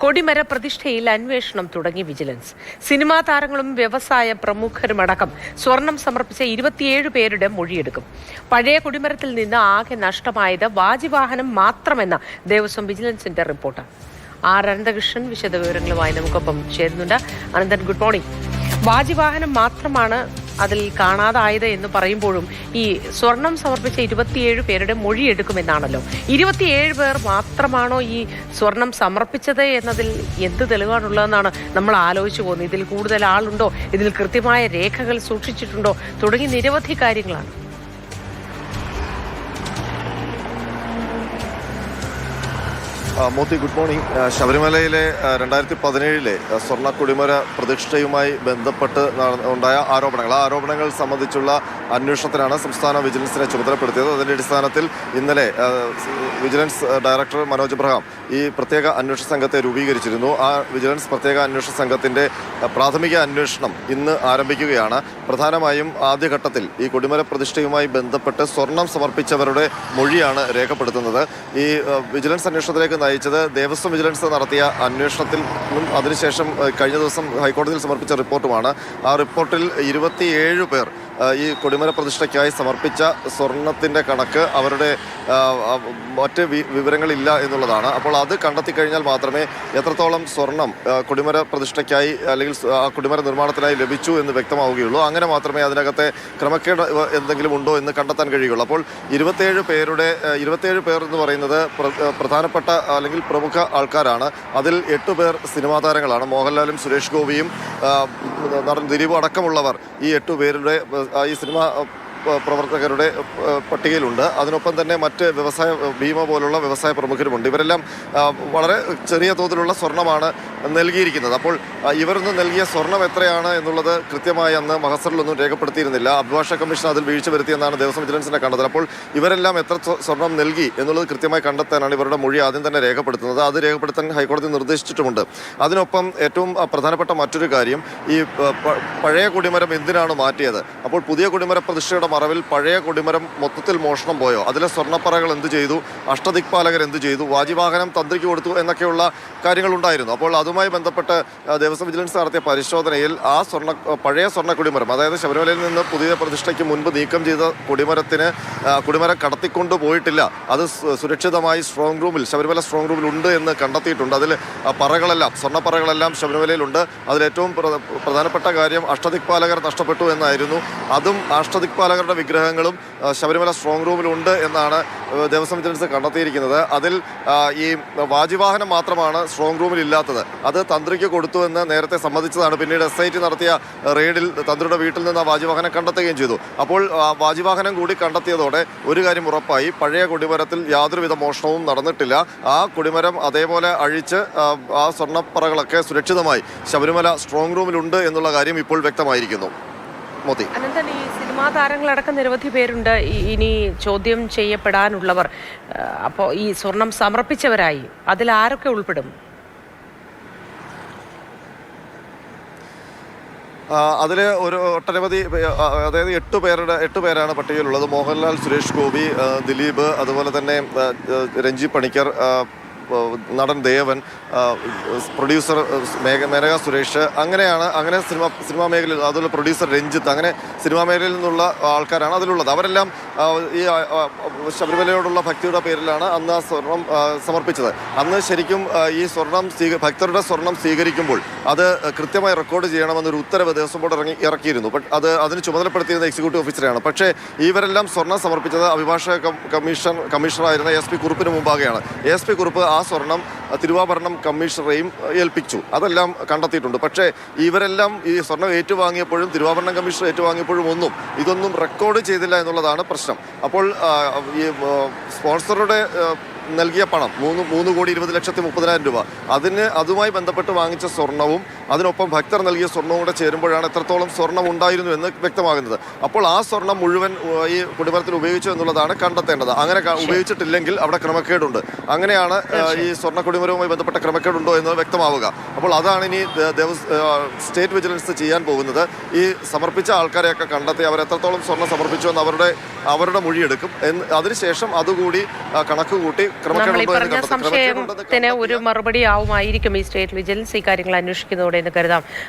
കൊടിമര പ്രതിഷ്ഠയിൽ അന്വേഷണം തുടങ്ങി vigilance. Cinema താരങ്ങളും വ്യവസായ പ്രമുഖരുമടക്കം സ്വർണം സമർപ്പിച്ച 27 പേരുടെ മൊഴിയെടുക്കും. പഴയ കൊടിമരത്തിൽ നിന്ന് ആകെ നഷ്ടമായത് വാജിവാഹനം മാത്രമെന്ന ദേവസ്വം വിജിലൻസിന്റെ റിപ്പോർട്ട്. അനന്തകൃഷ്ണൻ വിശദവിവരങ്ങളുമായി നമുക്കൊപ്പം ചേരുന്നുണ്ട്. Ananthan, good morning. വാജിവാഹനം മാത്രമാണ് അതിൽ കാണാതായത് എന്ന് പറയുമ്പോഴും ഈ സ്വർണം സമർപ്പിച്ച 27 പേരുടെ മൊഴിയെടുക്കുമെന്നാണല്ലോ. 27 പേർ മാത്രമാണോ ഈ സ്വർണം സമർപ്പിച്ചത് എന്നതിൽ എന്ത് തെളിവാണുള്ളതെന്നാണ് നമ്മൾ ആലോചിച്ചു പോകുന്നത്. ഇതിൽ കൂടുതൽ ആളുണ്ടോ, ഇതിൽ കൃത്യമായ രേഖകൾ സൂക്ഷിച്ചിട്ടുണ്ടോ തുടങ്ങി നിരവധി കാര്യങ്ങളാണ്. Moti, good morning. ശബരിമലയിലെ 2017 സ്വർണ്ണ കൊടിമര പ്രതിഷ്ഠയുമായി ബന്ധപ്പെട്ട് ഉണ്ടായ ആരോപണങ്ങൾ, ആ ആരോപണങ്ങൾ സംബന്ധിച്ചുള്ള അന്വേഷണത്തിനാണ് സംസ്ഥാന വിജിലൻസിനെ ചുമതലപ്പെടുത്തിയത്. അതിൻ്റെ അടിസ്ഥാനത്തിൽ ഇന്നലെ വിജിലൻസ് ഡയറക്ടർ മനോജ് എബ്രഹാം ഈ പ്രത്യേക അന്വേഷണ സംഘത്തെ രൂപീകരിച്ചിരുന്നു. ആ വിജിലൻസ് പ്രത്യേക അന്വേഷണ സംഘത്തിൻ്റെ പ്രാഥമിക അന്വേഷണം ഇന്ന് ആരംഭിക്കുകയാണ്. പ്രധാനമായും ആദ്യഘട്ടത്തിൽ ഈ കൊടിമര പ്രതിഷ്ഠയുമായി ബന്ധപ്പെട്ട് സ്വർണം സമർപ്പിച്ചവരുടെ മൊഴിയാണ് രേഖപ്പെടുത്തുന്നത്. ഈ വിജിലൻസ് അന്വേഷണത്തിലേക്ക് നയിച്ചത് ദേവസ്വം വിജിലൻസ് നടത്തിയ അന്വേഷണത്തിൽ അതിനുശേഷം കഴിഞ്ഞ ദിവസം ഹൈക്കോടതിയിൽ സമർപ്പിച്ച റിപ്പോർട്ടുമാണ്. ആ റിപ്പോർട്ടിൽ 27 പേർ ഈ കൊടിമര പ്രതിഷ്ഠയ്ക്കായി സമർപ്പിച്ച സ്വർണത്തിൻ്റെ കണക്ക് അവരുടെ മറ്റ് വിവരങ്ങളില്ല എന്നുള്ളതാണ്. അപ്പോൾ അത് കണ്ടെത്തി കഴിഞ്ഞാൽ മാത്രമേ എത്രത്തോളം സ്വർണം കൊടിമര പ്രതിഷ്ഠയ്ക്കായി അല്ലെങ്കിൽ ആ കൊടിമര നിർമ്മാണത്തിനായി ലഭിച്ചു എന്ന് വ്യക്തമാവുകയുള്ളൂ. അങ്ങനെ മാത്രമേ അതിനകത്തെ ക്രമക്കേട് എന്തെങ്കിലും ഉണ്ടോ എന്ന് കണ്ടെത്താൻ കഴിയുള്ളൂ. അപ്പോൾ 27 പേർ എന്ന് പറയുന്നത് പ്രധാനപ്പെട്ട അല്ലെങ്കിൽ പ്രമുഖ ആൾക്കാരാണ്. അതിൽ 8 പേർ സിനിമാ താരങ്ങളാണ്. മോഹൻലാലും സുരേഷ് ഗോപിയും നടൻ ദിലീപും അടക്കമുള്ളവർ ഈ 8 പേരുടെ ഈ സിനിമ പ്രവർത്തകരുടെ പട്ടികയിലുണ്ട്. അതിനൊപ്പം തന്നെ മറ്റ് വ്യവസായ ഭീമ പോലുള്ള വ്യവസായ പ്രമുഖരുമുണ്ട്. ഇവരെല്ലാം വളരെ ചെറിയ തോതിലുള്ള സ്വർണ്ണമാണ് നൽകിയിരിക്കുന്നത്. അപ്പോൾ ഇവരൊന്നും നൽകിയ സ്വർണം എത്രയാണ് എന്നുള്ളത് കൃത്യമായി അന്ന് മഹസറിലൊന്നും രേഖപ്പെടുത്തിയിരുന്നില്ല. അഭിഭാഷക കമ്മീഷൻ അതിൽ വീഴ്ച വരുത്തിയെന്നാണ് ദേവസ്വം വിജിലൻസിന്റെ കണ്ടെത്തൽ. അപ്പോൾ ഇവരെല്ലാം എത്ര സ്വർണം നൽകി എന്നുള്ളത് കൃത്യമായി കണ്ടെത്താനാണ് ഇവരുടെ മൊഴി ആദ്യം തന്നെ രേഖപ്പെടുത്തുന്നത്. അത് രേഖപ്പെടുത്താൻ ഹൈക്കോടതി നിർദ്ദേശിച്ചിട്ടുമുണ്ട്. അതിനൊപ്പം ഏറ്റവും പ്രധാനപ്പെട്ട മറ്റൊരു കാര്യം, ഈ പഴയ കൊടിമരം എന്തിനാണ് മാറ്റിയത്? അപ്പോൾ പുതിയ കൊടിമര പ്രതിഷ്ഠയുടെ മറവിൽ പഴയ കൊടിമരം മൊത്തത്തിൽ മോഷണം പോയോ? അതിലെ സ്വർണ്ണപ്പറകൾ എന്ത് ചെയ്തു? അഷ്ടദിക്പാലകർ എന്ത് ചെയ്തു? വാജിവാഹനം തന്ത്രിക്ക് കൊടുത്തു എന്നൊക്കെയുള്ള കാര്യങ്ങളുണ്ടായിരുന്നു. അപ്പോൾ അതുമായി ബന്ധപ്പെട്ട് ദേവസ്വം വിജിലൻസ് നടത്തിയ പരിശോധനയിൽ ആ പഴയ സ്വർണ്ണ കൊടിമരം, അതായത് ശബരിമലയിൽ നിന്ന് പുതിയ പ്രതിഷ്ഠയ്ക്ക് മുൻപ് നീക്കം ചെയ്ത കൊടിമരം കടത്തിക്കൊണ്ടു പോയിട്ടില്ല. അത് സുരക്ഷിതമായി സ്ട്രോങ് റൂമിൽ, ശബരിമല സ്ട്രോങ് റൂമിൽ ഉണ്ട് എന്ന് കണ്ടെത്തിയിട്ടുണ്ട്. അതിൽ സ്വർണ്ണപ്പറകളെല്ലാം ശബരിമലയിലുണ്ട്. അതിലേറ്റവും പ്രധാനപ്പെട്ട കാര്യം അഷ്ടദിക്പാലകർ നഷ്ടപ്പെട്ടു എന്നായിരുന്നു. അതും അഷ്ടദിക്പാലകരുടെ വിഗ്രഹങ്ങളും ശബരിമല സ്ട്രോങ് റൂമിലുണ്ട് എന്നാണ് ദേവസ്വം വിജിലൻസ് കണ്ടെത്തിയിരിക്കുന്നത്. അതിൽ ഈ വാജിവാഹനം മാത്രമാണ് സ്ട്രോങ് റൂമിൽ ഇല്ലാത്തത്. അത് തന്ത്രിക്ക് കൊടുത്തു എന്ന് നേരത്തെ സമ്മതിച്ചതാണ്. പിന്നീട് SIT നടത്തിയ റെയ്ഡിൽ തന്ത്രിയുടെ വീട്ടിൽ നിന്ന് ആ വാജിവാഹനം കണ്ടെത്തുകയും ചെയ്തു. അപ്പോൾ വാജിവാഹനം കൂടി കണ്ടെത്തിയതോടെ ഒരു കാര്യം ഉറപ്പായി, പഴയ കൊടിമരത്തിൽ യാതൊരുവിധ മോഷണവും നടന്നിട്ടില്ല. ആ കൊടിമരം അതേപോലെ അഴിച്ച് ആ സ്വർണ്ണപ്പറകളൊക്കെ സുരക്ഷിതമായി ശബരിമല സ്ട്രോങ് റൂമിലുണ്ട് എന്നുള്ള കാര്യം ഇപ്പോൾ വ്യക്തമായിരിക്കുന്നു. അനന്തൻ, ഈ സിനിമാ താരങ്ങളടക്കം നിരവധി പേരുണ്ട് ഇനി ചോദ്യം ചെയ്യപ്പെടാനുള്ളവർ. അപ്പോൾ ഈ സ്വർണം സമർപ്പിച്ചവരായി അതിൽ ആരൊക്കെ ഉൾപ്പെടും? അതിൽ ഒട്ടനവധി, അതായത് 8 പേരാണ് പട്ടികയിലുള്ളത്. മോഹൻലാൽ, സുരേഷ് ഗോപി, ദിലീപ്, അതുപോലെ തന്നെ രഞ്ജി പണിക്കർ, നടൻ ദേവൻ, പ്രൊഡ്യൂസർ മേനക സുരേഷ്, അങ്ങനെ സിനിമാ മേഖലയിൽ, അതുപോലെ പ്രൊഡ്യൂസർ രഞ്ജിത്ത്, അങ്ങനെ സിനിമാ മേഖലയിൽ നിന്നുള്ള ആൾക്കാരാണ് അതിലുള്ളത്. അവരെല്ലാം ഈ ശബരിമലയോടുള്ള ഭക്തിയുടെ പേരിലാണ് അന്ന് ആ സ്വർണം സമർപ്പിച്ചത്. അന്ന് ശരിക്കും ഈ ഭക്തരുടെ സ്വർണം സ്വീകരിക്കുമ്പോൾ അത് കൃത്യമായി റെക്കോർഡ് ചെയ്യണമെന്നൊരു ഉത്തരവ് ദേവസ്വം ബോർഡ് ഇറക്കിയിരുന്നു. അതിന് ചുമതലപ്പെടുത്തിയിരുന്ന എക്സിക്യൂട്ടീവ് ഓഫീസറെയാണ്. പക്ഷേ ഇവരെല്ലാം സ്വർണം സമർപ്പിച്ചത് അഭിഭാഷക കമ്മീഷണറായിരുന്ന SP കുറുപ്പിന് മുമ്പാകെയാണ്. SP കുറുപ്പ് ആ സ്വർണം തിരുവാഭരണം കമ്മീഷണറെയും ഏൽപ്പിച്ചു. അതെല്ലാം കണ്ടെത്തിയിട്ടുണ്ട്. പക്ഷേ ഇവരെല്ലാം ഈ സ്വർണം ഏറ്റുവാങ്ങിയപ്പോഴും തിരുവാഭരണം കമ്മീഷണർ ഏറ്റുവാങ്ങിയപ്പോഴും ഇതൊന്നും റെക്കോർഡ് ചെയ്തില്ല എന്നുള്ളതാണ് പ്രശ്നം. അപ്പോൾ ഈ സ്പോൺസറുടെ നൽകിയ പണം 3,20,30,30,000 രൂപ, അതുമായി ബന്ധപ്പെട്ട് വാങ്ങിച്ച സ്വർണവും അതിനൊപ്പം ഭക്തർ നൽകിയ സ്വർണ്ണവും കൂടെ ചേരുമ്പോഴാണ് എത്രത്തോളം സ്വർണ്ണം ഉണ്ടായിരുന്നു എന്ന് വ്യക്തമാകുന്നത്. അപ്പോൾ ആ സ്വർണ്ണം മുഴുവൻ ഈ കൊടിമരത്തിൽ ഉപയോഗിച്ചു എന്നുള്ളതാണ് കണ്ടെത്തേണ്ടത്. അങ്ങനെ ഉപയോഗിച്ചിട്ടില്ലെങ്കിൽ അവിടെ ക്രമക്കേടുണ്ട്. അങ്ങനെയാണ് ഈ സ്വർണ്ണ കൊടിമരവുമായി ബന്ധപ്പെട്ട ക്രമക്കേടുണ്ടോ എന്ന് വ്യക്തമാവുക. അപ്പോൾ അതാണ് ഇനി സ്റ്റേറ്റ് വിജിലൻസ് ചെയ്യാൻ പോകുന്നത്. ഈ സമർപ്പിച്ച ആൾക്കാരെയൊക്കെ കണ്ടെത്തി അവർ എത്രത്തോളം സ്വർണ്ണം സമർപ്പിച്ചു എന്ന് അവരുടെ മൊഴിയെടുക്കും. അതിനുശേഷം അതുകൂടി കണക്ക് കൂട്ടി സംശയത്തിന് ഒരു മറുപടി ആവുമായിരിക്കും ഈ സ്റ്റേറ്റ് വിജിലൻസ് ഈ കാര്യങ്ങൾ അന്വേഷിക്കുന്നതോടെ എന്ന് കരുതാം.